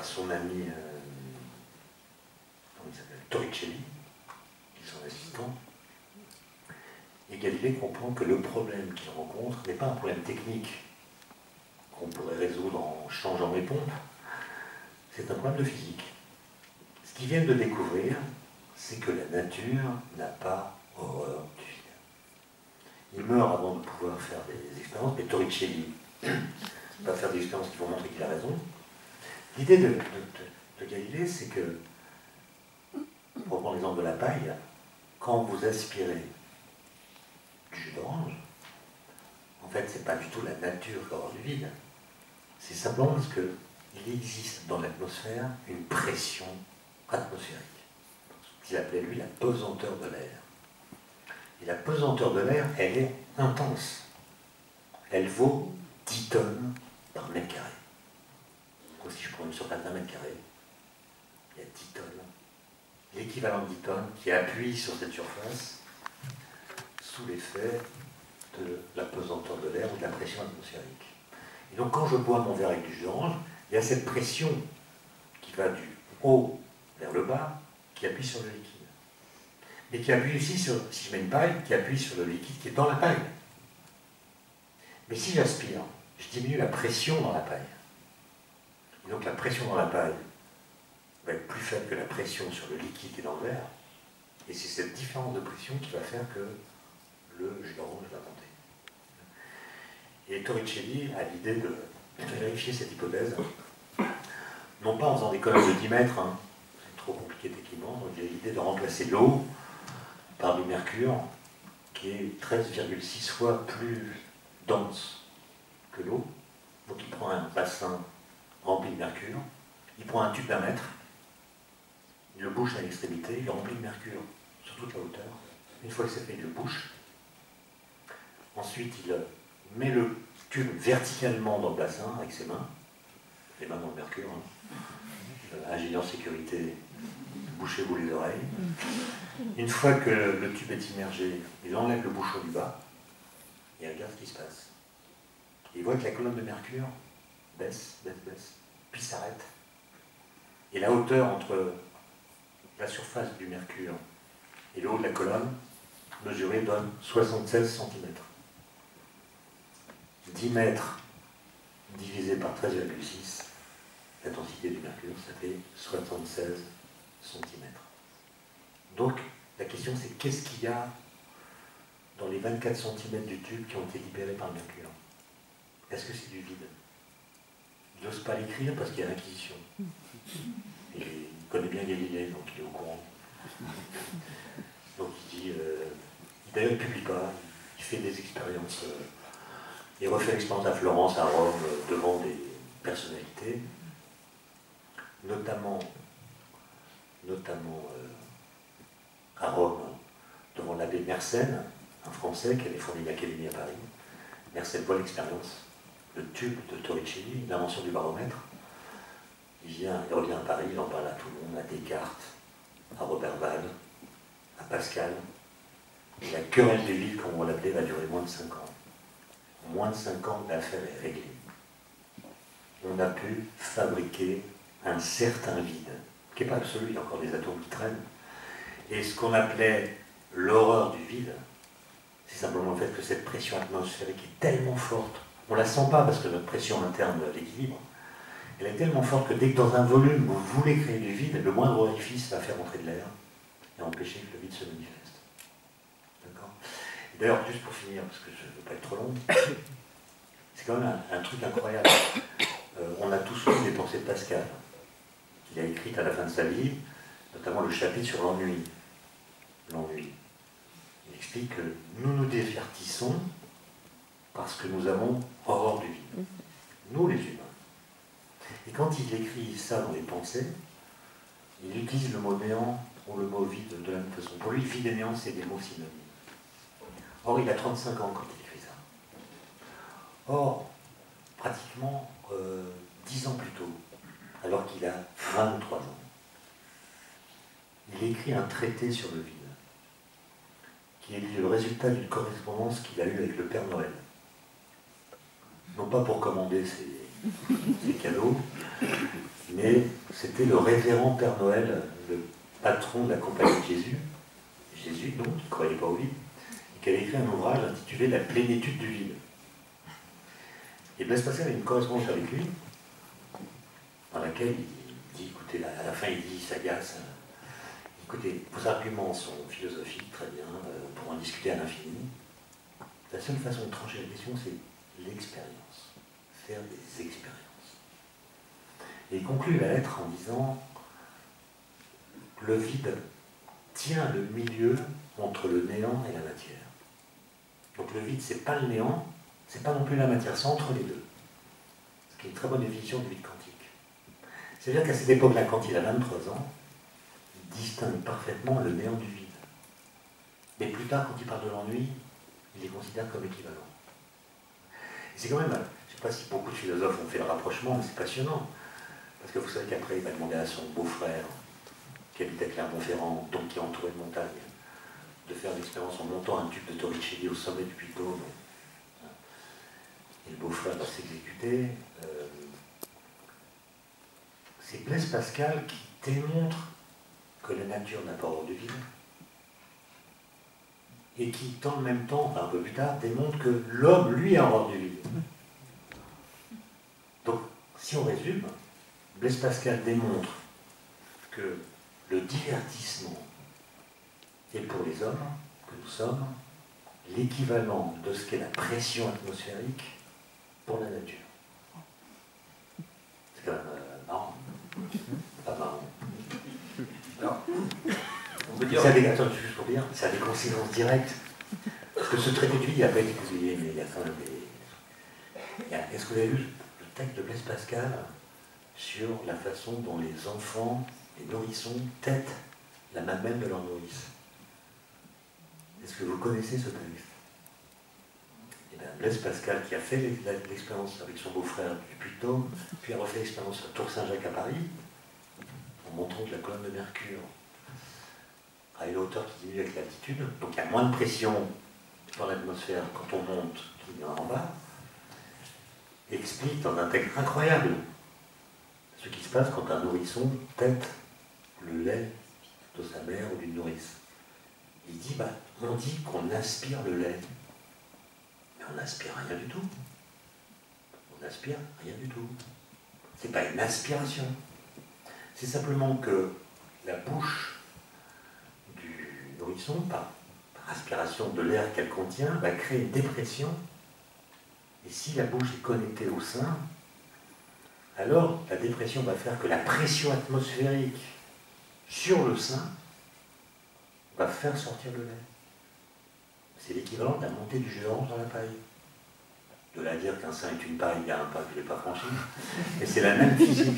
son ami comment il s'appelle, Torricelli, qui est son assistant. Et Galilée comprend que le problème qu'il rencontre n'est pas un problème technique qu'on pourrait résoudre en changeant les pompes, c'est un problème de physique. Ce qu'ils viennent de découvrir, c'est que la nature n'a pas horreur du vide. Il meurt avant de pouvoir faire des expériences, mais Torricelli va faire des expériences qui vont montrer qu'il a raison. L'idée de Galilée, c'est que, pour prendre l'exemple de la paille, quand vous aspirez du jus d'orange, en fait, ce n'est pas du tout la nature qui a horreur du vide. C'est simplement parce qu'il existe dans l'atmosphère une pression atmosphérique, ce qu'il appelait lui la pesanteur de l'air. Et la pesanteur de l'air, elle est intense. Elle vaut 10 tonnes par mètre carré. Donc si je prends une surface d'un mètre carré, il y a 10 tonnes. L'équivalent de 10 tonnes qui appuie sur cette surface sous l'effet de la pesanteur de l'air ou de la pression atmosphérique. Et donc quand je bois mon verre avec du jus d'orange, il y a cette pression qui va du haut vers le bas, qui appuie sur le liquide. Mais qui appuie aussi sur, si je mets une paille, qui appuie sur le liquide qui est dans la paille. Mais si j'aspire, je diminue la pression dans la paille. Et donc la pression dans la paille va être plus faible que la pression sur le liquide qui est dans le verre. Et c'est cette différence de pression qui va faire que le jus d'orange va monter. Et Torricelli a l'idée de vérifier cette hypothèse, non pas en faisant des colonnes de 10 mètres, hein, c'est trop compliqué techniquement, donc il a l'idée de remplacer l'eau par du mercure qui est 13,6 fois plus dense que l'eau. Donc il prend un bassin rempli de mercure, il prend un tube d'1 mètre, il le bouche à l'extrémité, il le remplit de mercure sur toute la hauteur. Une fois que c'est fait, il le bouche. Ensuite, il met le tube verticalement dans le bassin avec ses mains, les mains dans le mercure, hein. Ingénieur sécurité, bouchez-vous les oreilles. Une fois que le tube est immergé, il enlève le bouchon du bas et regarde ce qui se passe. Il voit que la colonne de mercure baisse, puis s'arrête. Et la hauteur entre la surface du mercure et le haut de la colonne mesurée donne 76 cm. 10 mètres divisé par 13,6, l'intensité du mercure, ça fait 76 cm. Donc, la question c'est qu'est-ce qu'il y a dans les 24 cm du tube qui ont été libérés par le mercure? Est-ce que c'est du vide? Il n'ose pas l'écrire parce qu'il y a l'inquisition. Il connaît bien Galilée, donc il est au courant. Donc il dit, d'ailleurs il ne publie pas, il fait des expériences, il refait l'expérience à Florence, à Rome, devant des personnalités, notamment à Rome, devant l'abbé Mersenne, un Français qui avait fondé une académie à Paris. Mersenne voit l'expérience, le tube de Torricelli, l'invention du baromètre. Il revient à Paris, il en parle à tout le monde, à Descartes, à Robert Ball, à Pascal, et la querelle des villes, comme on l'appelait, va durer moins de 5 ans. En moins de 5 ans, l'affaire est réglée. On a pu fabriquer un certain vide, qui n'est pas absolu, il y a encore des atomes qui traînent. Et ce qu'on appelait l'horreur du vide, c'est simplement le fait que cette pression atmosphérique est tellement forte, on ne la sent pas parce que notre pression interne l'équilibre, elle est tellement forte que dès que dans un volume vous voulez créer du vide, le moindre orifice va faire entrer de l'air et empêcher que le vide se manifeste. D'accord ? D'ailleurs, juste pour finir, parce que je ne veux pas être trop long, c'est quand même un truc incroyable. On a tous lu les pensées de Pascal, qu'il a écrites à la fin de sa vie, notamment le chapitre sur l'ennui. L'ennui. Il explique que nous nous divertissons parce que nous avons horreur du vide. Nous, les humains. Et quand il écrit ça dans les pensées, il utilise le mot néant ou le mot vide de la même façon. Pour lui, vide et néant, c'est des mots synonymes. Or, il a 35 ans quand il écrit ça. Or, pratiquement 10 ans plus tôt, alors qu'il a 23 ans, il écrit un traité sur le vide, qui est le résultat d'une correspondance qu'il a eue avec le Père Noël. Non pas pour commander ses cadeaux, mais c'était le révérend Père Noël, le patron de la compagnie de Jésus, Jésus donc, qui ne croyait pas au vide, et qui avait écrit un ouvrage intitulé La plénitude du vide. Et Blaise Pascal a une correspondance avec lui, dans laquelle il dit, écoutez, à la fin il dit, il s'agace, écoutez, vos arguments sont philosophiques, très bien, pour en discuter à l'infini. La seule façon de trancher la question, c'est l'expérience, faire des expériences. Et il conclut la lettre en disant que le vide tient le milieu entre le néant et la matière. Donc le vide, c'est pas le néant, c'est pas non plus la matière, c'est entre les deux. Ce qui est une très bonne définition du vide quantique. C'est-à-dire qu'à cette époque-là, quand il a 23 ans, il distingue parfaitement le néant du vide. Mais plus tard, quand il parle de l'ennui, il les considère comme équivalents. Et c'est quand même, je ne sais pas si beaucoup de philosophes ont fait le rapprochement, mais c'est passionnant. Parce que vous savez qu'après, il va demander à son beau-frère, qui habite à Clermont-Ferrand, donc qui est entouré de montagnes, de faire l'expérience en montant un tube de Torricelli au sommet du Puy-de-Dôme. Et le beau-frère va s'exécuter. C'est Blaise Pascal qui démontre que la nature n'a pas horreur du vide, et qui, dans le même temps, un peu plus tard, démontre que l'homme, lui, a horreur du vide. Donc, si on résume, Blaise Pascal démontre que le divertissement est pour les hommes, que nous sommes, l'équivalent de ce qu'est la pression atmosphérique pour la nature. C'est quand même marrant. Pas marrant. Alors, on peut dire... Attends, juste pour dire, ça a des conséquences directes. Parce que ce traité de vie n'a pas été publié, mais il y a quand même des... Est-ce que vous avez lu le texte de Blaise Pascal sur la façon dont les enfants, les nourrissons, têtent la mamelle de leur nourrice? Est-ce que vous connaissez ce texte? Eh bien, Blaise Pascal, qui a fait l'expérience avec son beau-frère du Puy-de-Dôme, puis a refait l'expérience à Tour Saint-Jacques à Paris, en montrant que la colonne de Mercure a une hauteur qui diminue avec l'altitude, donc il y a moins de pression dans l'atmosphère quand on monte qu'il y en a en bas, explique dans un texte incroyable ce qui se passe quand un nourrisson tète le lait de sa mère ou d'une nourrice. Il dit, on dit qu'on aspire le lait, mais on n'aspire rien du tout. On n'aspire rien du tout. C'est pas une aspiration. C'est simplement que la bouche du nourrisson, par aspiration de l'air qu'elle contient, va créer une dépression. Et si la bouche est connectée au sein, alors la dépression va faire que la pression atmosphérique sur le sein va faire sortir le lait. C'est l'équivalent de la montée du jus d'orange dans la paille. De là à dire qu'un sein est une paille, il y a un pas que je n'ai pas franchi. Et c'est la même physique.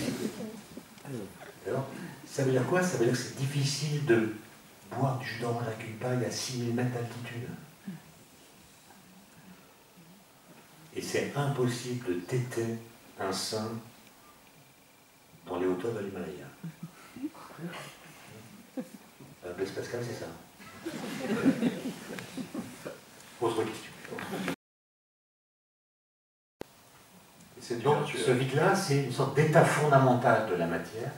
Alors, ça veut dire quoi? Ça veut dire que c'est difficile de boire du jus d'orange avec une paille à 6000 mètres d'altitude. Et c'est impossible de téter un sein dans les hauteurs de l'Himalaya. Blaise Pascal, c'est ça. Autre question. Donc, ce vide-là, c'est une sorte d'état fondamental de la matière,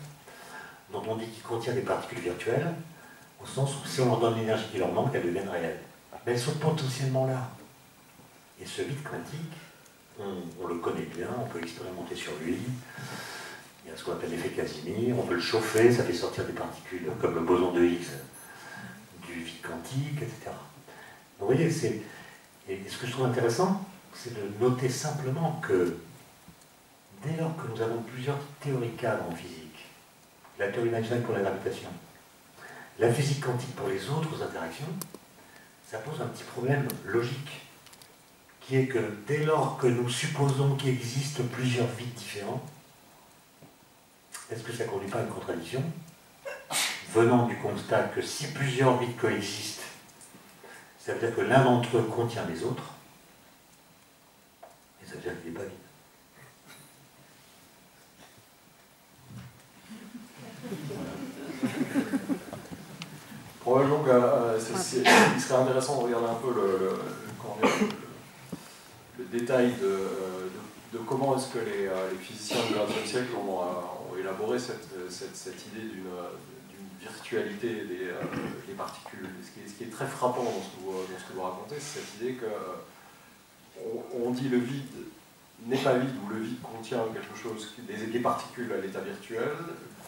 dont on dit qu'il contient des particules virtuelles, au sens où si on leur donne l'énergie qui leur manque, elles deviennent réelles. Mais elles sont potentiellement là. Et ce vide quantique, on le connaît bien, on peut expérimenter sur lui. Il y a ce qu'on appelle l'effet Casimir, on peut le chauffer, ça fait sortir des particules comme le boson de Higgs, du vide quantique, etc. Donc vous voyez, et ce que je trouve intéressant, c'est de noter simplement que dès lors que nous avons plusieurs théories cadres en physique, la théorie d'Einstein pour la gravitation, la physique quantique pour les autres interactions, ça pose un petit problème logique, qui est que dès lors que nous supposons qu'il existe plusieurs vides différents, est-ce que ça ne conduit pas à une contradiction, venant du constat que si plusieurs vides coexistent, ça veut dire que l'un d'entre eux contient les autres, et ça veut dire qu'il n'est pas vide. Probablement qu'il serait intéressant de regarder un peu le détail de comment est-ce que les physiciens du XXe siècle ont élaboré cette idée d'une virtualité des particules. Ce qui est très frappant dans ce que vous racontez, c'est cette idée qu'on dit le vide n'est pas vide, ou le vide contient quelque chose, des particules à l'état virtuel,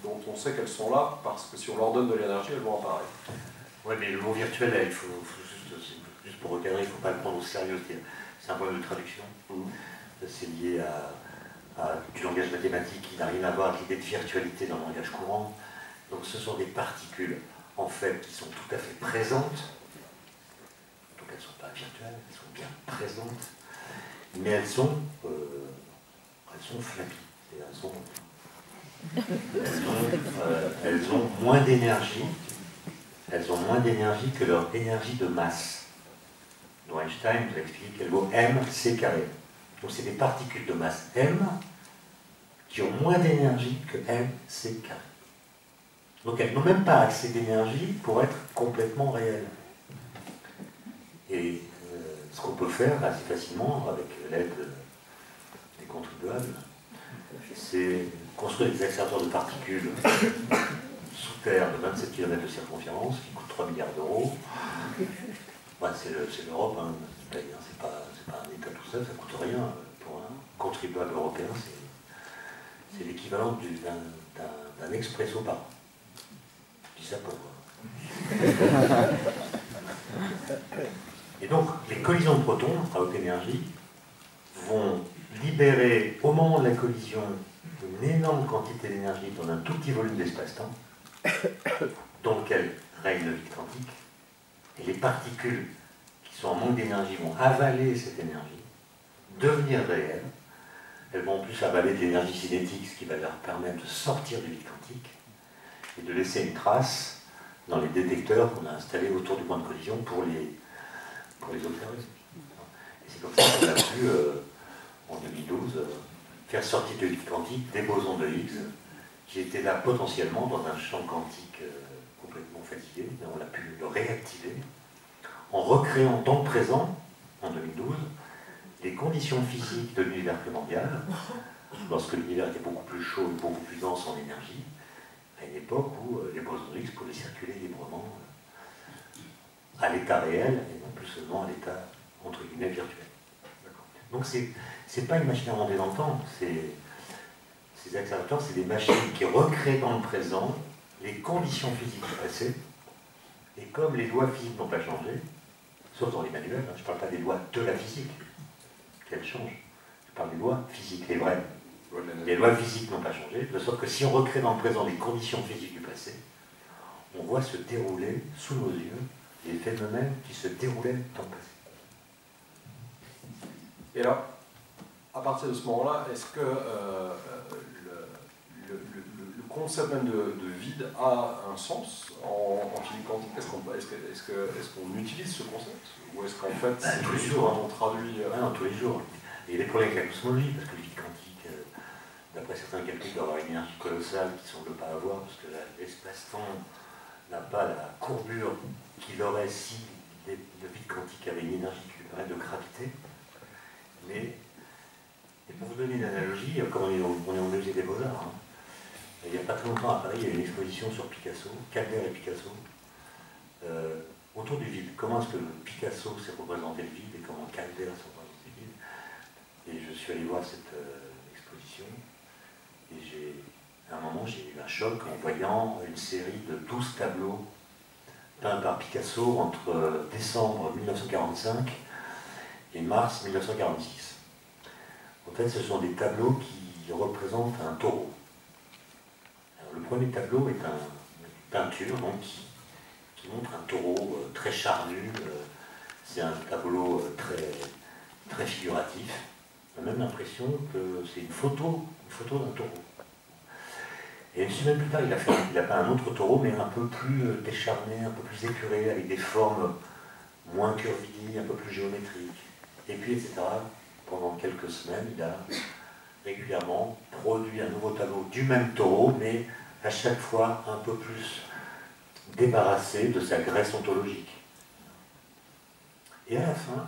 dont on sait qu'elles sont là, parce que si on leur donne de l'énergie, elles vont apparaître. Oui, mais le mot virtuel, il faut juste pour recadrer, il ne faut pas le prendre au sérieux, c'est un problème de traduction. C'est lié à du langage mathématique qui n'a rien à voir avec l'idée de virtualité dans le langage courant. Donc ce sont des particules, en fait, qui sont tout à fait présentes. Donc elles ne sont pas virtuelles, elles sont bien présentes. Mais elles sont flappy. Elles ont moins d'énergie. Elles ont moins d'énergie que leur énergie de masse. Donc Einstein nous a expliqué qu'elle vaut mc². Donc c'est des particules de masse m qui ont moins d'énergie que mc². Donc elles n'ont même pas assez d'énergie pour être complètement réelles. Et ce qu'on peut faire assez facilement avec l'aide des contribuables, c'est construire des accélérateurs de particules sous terre de 27 km de circonférence qui coûtent 3 milliards d'euros. Bah, c'est l'Europe, hein, c'est pas un État tout seul, ça ne coûte rien pour un contribuable européen, c'est l'équivalent d'un expresso par an. Je dis ça pour voir. Et donc, les collisions de protons à haute énergie vont libérer, au moment de la collision, une énorme quantité d'énergie dans un tout petit volume d'espace-temps, dans lequel règne le vide quantique, et les particules qui sont en manque d'énergie vont avaler cette énergie, devenir réelles. Elles vont en plus avaler de l'énergie cinétique, ce qui va leur permettre de sortir du vide quantique et de laisser une trace dans les détecteurs qu'on a installés autour du point de collision pour les observer. Et c'est comme ça qu'on a pu, en 2012, faire sortir du vide quantique des bosons de Higgs qui étaient là potentiellement dans un champ quantique complètement fatigué, et on a pu le réactiver en recréant dans le présent, en 2012, les conditions physiques de l'univers primordial, lorsque l'univers était beaucoup plus chaud et beaucoup plus dense en énergie, à une époque où les bosons de Higgs pouvaient circuler librement à l'état réel, et non plus seulement à l'état, entre guillemets, virtuel. Donc c'est pas une machine à remonter dans le temps, ces accélérateurs, c'est des machines qui recréent dans le présent les conditions physiques du passé, et comme les lois physiques n'ont pas changé, sauf dans les manuels, hein, je ne parle pas des lois de la physique, qu'elles changent, je parle des lois physiques, les vraies. Les lois physiques n'ont pas changé, de sorte que si on recrée dans le présent les conditions physiques du passé, on voit se dérouler sous nos yeux les phénomènes qui se déroulaient dans le passé. Et alors, à partir de ce moment-là, est-ce que le concept même de vide a un sens en physique quantique? Est-ce qu'on utilise ce concept? Ou est-ce qu'en fait, c'est tous les jours, on traduit... Non, tous les jours. Et il y a des problèmes avec la cosmologie, parce que le vide quantique, d'après certains calculs, doit avoir une énergie colossale qui ne semble pas avoir, parce que l'espace-temps n'a pas la courbure qu'il aurait si le vide quantique avait une énergie qui lui permet de graviter. Mais, et pour vous donner une analogie, comme on est au musée des Beaux-Arts, hein, il n'y a pas très longtemps à Paris, il y a une exposition sur Picasso, Calder et Picasso, autour du vide. Comment est-ce que Picasso s'est représenté le vide et comment Calder s'est représenté le vide. Et je suis allé voir cette exposition et à un moment j'ai eu un choc en voyant une série de 12 tableaux peints par Picasso entre décembre 1945 et mars 1946. En fait, ce sont des tableaux qui représentent un taureau. Alors, le premier tableau est une peinture donc, qui montre un taureau très charnu. C'est un tableau très figuratif. On a même l'impression que c'est une photo d'un taureau. Et une semaine plus tard, il a peint un autre taureau, mais un peu plus décharné, un peu plus épuré, avec des formes moins curvilies, un peu plus géométriques. Et puis, etc. Pendant quelques semaines, il a régulièrement produit un nouveau tableau du même taureau, mais à chaque fois un peu plus débarrassé de sa graisse ontologique. Et à la fin,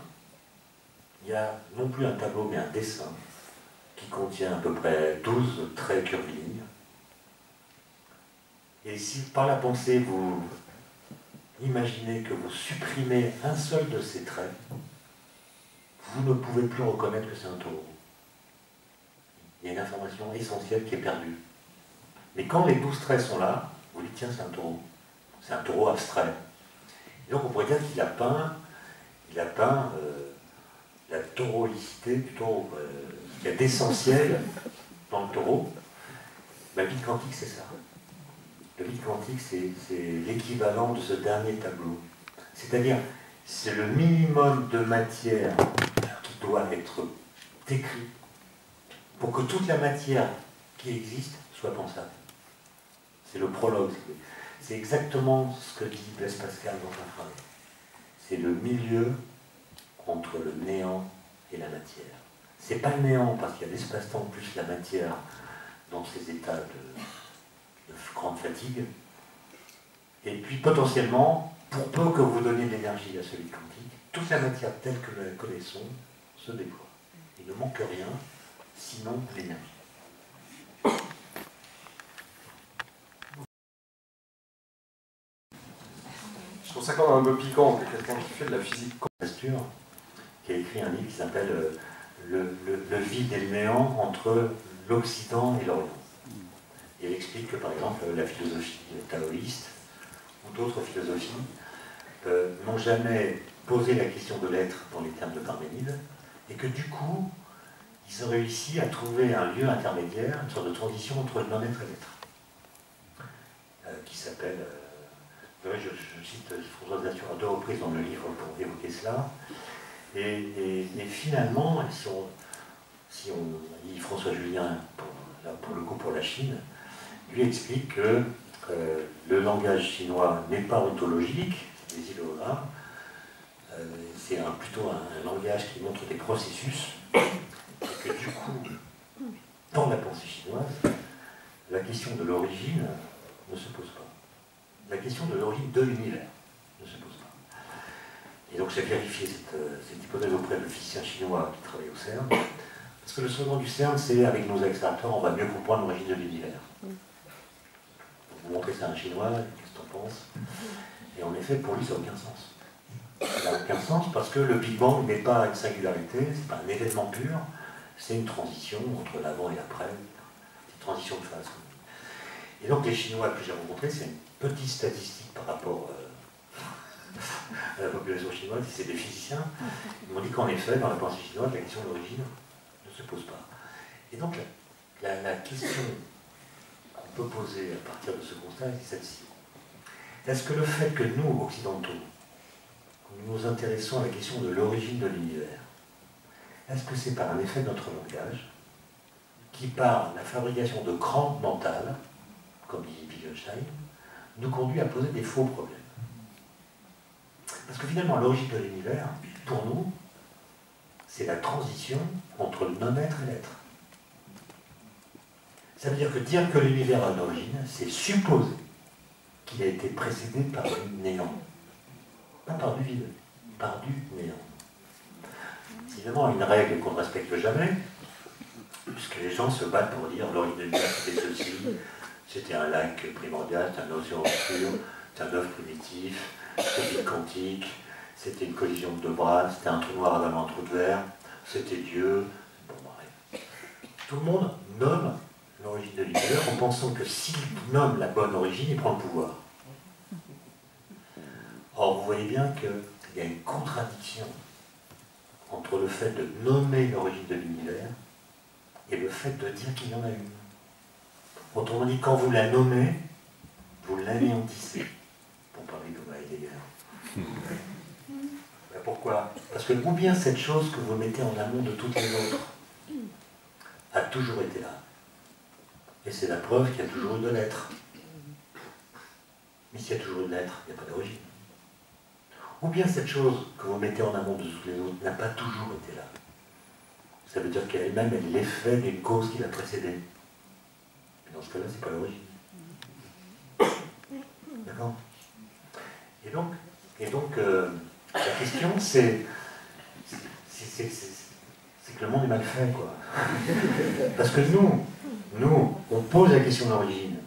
il y a non plus un tableau, mais un dessin qui contient à peu près 12 traits curvilignes. Et si par la pensée vous imaginez que vous supprimez un seul de ces traits, vous ne pouvez plus reconnaître que c'est un taureau. Il y a une information essentielle qui est perdue. Mais quand les 12 traits sont là, vous dites tiens, c'est un taureau. C'est un taureau abstrait. Et donc on pourrait dire qu'il a peint la tauroïcité du taureau. Il y a d'essentiel dans le taureau. Le vide quantique, c'est ça. Le vide quantique, c'est l'équivalent de ce dernier tableau. C'est-à-dire, c'est le minimum de matière qui doit être décrit pour que toute la matière qui existe soit pensable. C'est le prologue. C'est exactement ce que dit Blaise Pascal dans sa phrase. C'est le milieu entre le néant et la matière. C'est pas le néant parce qu'il y a l'espace-temps plus la matière dans ces états de grande fatigue. Et puis potentiellement, pour peu que vous donniez de l'énergie à celui quantique, toute la matière telle que nous la connaissons se déploie. Il ne manque rien, sinon l'énergie. Je trouve ça quand même un peu piquant que quelqu'un qui fait de la physique Pasteur, qui a écrit un livre qui s'appelle le vide et le néant entre l'Occident et l'Orient. Et il explique que par exemple la philosophie taoïste ou d'autres philosophies n'ont jamais posé la question de l'être dans les termes de Parménide, et que du coup, ils ont réussi à trouver un lieu intermédiaire, une sorte de transition entre le non-être et l'être, qui s'appelle, je cite Françoise Latour à 2 reprises dans le livre pour évoquer cela, et finalement, si on lit François Julien, pour le coup pour la Chine, lui explique que le langage chinois n'est pas ontologique, les idéogrammes, c'est plutôt un langage qui montre des processus, et que du coup, dans la pensée chinoise, la question de l'origine ne se pose pas. La question de l'origine de l'univers ne se pose pas. Et donc j'ai vérifié cette hypothèse auprès de physiciens chinois qui travaillent au CERN, parce que le slogan du CERN, c'est avec nos accélérateurs, on va mieux comprendre l'origine de l'univers. Vous montrez ça à un Chinois, qu'est-ce que tu en penses? Et en effet, pour lui, ça n'a aucun sens. Ça n'a aucun sens parce que le Big Bang n'est pas une singularité, c'est pas un événement pur, c'est une transition entre l'avant et l'après, une transition de phase. Et donc les Chinois que j'ai rencontrés, c'est une petite statistique par rapport à la population chinoise, c'est des physiciens, ils m'ont dit qu'en effet, dans la pensée chinoise, la question de l'origine ne se pose pas. Et donc la question qu'on peut poser à partir de ce constat, c'est celle-ci. Est-ce que le fait que nous, occidentaux, nous nous intéressons à la question de l'origine de l'univers, est-ce que c'est par un effet de notre langage, qui par la fabrication de crampes mentales, comme dit Wittgenstein, nous conduit à poser des faux problèmes? Parce que finalement, l'origine de l'univers, pour nous, c'est la transition entre le non-être et l'être. Ça veut dire que l'univers a une origine, c'est supposer qu'il a été précédé par du néant. Pas par du vide, par du néant. C'est évidemment une règle qu'on ne respecte jamais, puisque les gens se battent pour dire l'origine de l'univers c'était ceci, c'était un lac primordial, c'était un océan obscur, c'était un œuf primitif, c'était une quantique, c'était une collision de deux bras, c'était un trou noir avalant un trou de verre, c'était Dieu. Bon, bref. Tout le monde nomme l'origine de l'univers en pensant que s'il nomme la bonne origine, il prend le pouvoir. Or, vous voyez bien qu'il y a une contradiction entre le fait de nommer l'origine de l'univers et le fait de dire qu'il y en a une. Autrement dit, quand vous la nommez, vous l'anéantissez, pour parler comme Heidegger. Ben pourquoi? Parce que ou bien cette chose que vous mettez en amont de toutes les autres a toujours été là. Et c'est la preuve qu'il y a toujours eu de l'être. Mais s'il y a toujours eu de l'être, il n'y a pas d'origine. Ou bien cette chose que vous mettez en amont de toutes les autres n'a pas toujours été là. Ça veut dire qu'elle-même est l'effet d'une cause qui l'a précédée. Et dans ce cas-là, c'est pas l'origine. D'accord? Et donc la question, c'est que le monde est mal fait, quoi. Parce que nous, on pose la question de l'origine,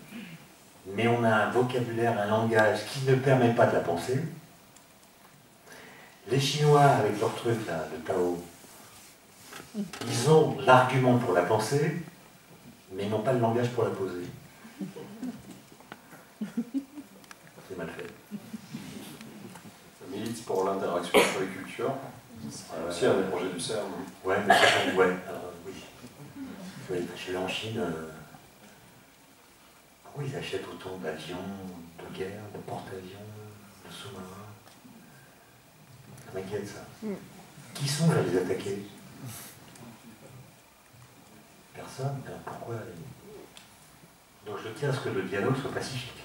mais on a un vocabulaire, un langage qui ne permet pas de la penser. Les Chinois, avec leur truc, là, le Tao, ils ont l'argument pour la penser, mais ils n'ont pas le langage pour la poser. C'est mal fait. Ça milite pour l'interaction entre les cultures. C'est aussi un des projets du CERN. Ouais, mais c'est ouais, oui. Je vais en Chine. Pourquoi ils achètent autant d'avions, de guerre, de porte-avions, de sous-marins? Ça m'inquiète, ça. Qui sont à les attaquer? Personne. Alors pourquoi? Donc je tiens à ce que le dialogue soit pacifique.